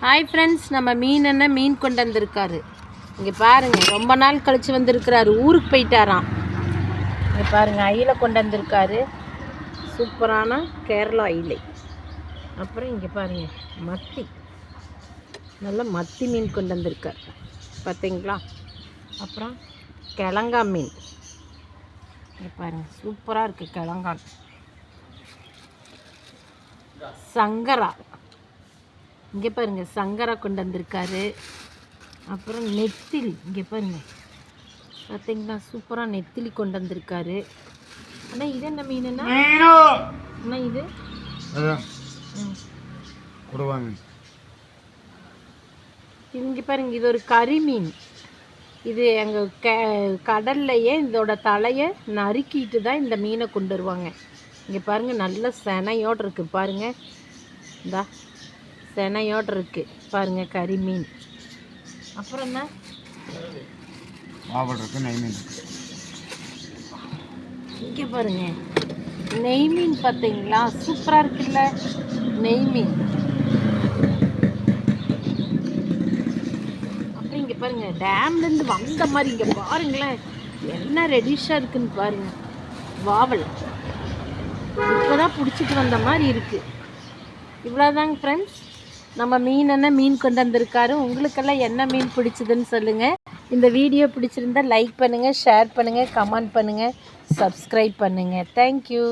Hi friends, நம்ம மீன் கொண்டு வந்திருக்காரு. இங்கே பாருங்கள், ரொம்ப நாள் கழித்து வந்திருக்கிறாரு. ஊருக்கு போயிட்டாராம். இங்கே பாருங்கள், அயிலை கொண்டு வந்திருக்காரு. சூப்பரான கேரளா அயிலை. அப்புறம் இங்கே பாருங்கள், மத்தி, நல்ல மத்தி மீன் கொண்டு வந்திருக்கார் பார்த்தீங்களா. அப்புறம் கிழங்கா மீன். இங்கே பாருங்கள், சூப்பராக இருக்குது கிழங்கான். சங்கரா, இங்கே பாருங்கள், சங்கரா கொண்டு வந்திருக்காரு. அப்புறம் நெத்திலி, இங்கே பாருங்கள் பார்த்தீங்களா, சூப்பராக நெத்திலி கொண்டு வந்திருக்காரு. ஆனால் இது என்ன மீனுன்னா, ஆனால் இது இங்கே பாருங்க, இது ஒரு கறி மீன். இது எங்கள் கடல்லையே இதோட தலையை நறுக்கிட்டு தான் இந்த மீனை கொண்டு வருவாங்க. இங்கே பாருங்கள், நல்ல செனையோடு இருக்குது பாருங்கள், இந்தா செனையோடு இருக்குது பாருங்கள், கறி மீன். அப்புறம் என்ன இருக்கு, நெய் மீன். இங்கே பாருங்கள், நெய் மீன் பார்த்தீங்களா, சூப்பராக இருக்குல்ல நெய் மீன். அப்புறம் இங்கே பாருங்கள், டேம்லேருந்து வந்த மாதிரி இங்கே பாருங்களேன், என்ன ரெடிஷாக இருக்குன்னு பாருங்கள். வாவல் இப்போ தான் பிடிச்சிட்டு வந்த மாதிரி இருக்குது. இவ்வளோதாங்க ஃப்ரெண்ட்ஸ், நம்ம மீன் கொண்டு வந்திருக்காரு. உங்களுக்கெல்லாம் என்ன மீன் பிடிச்சதுன்னு சொல்லுங்கள். இந்த வீடியோ பிடிச்சிருந்தா லைக் பண்ணுங்கள், ஷேர் பண்ணுங்கள், கமெண்ட் பண்ணுங்கள், சப்ஸ்கிரைப் பண்ணுங்கள். தேங்க்யூ.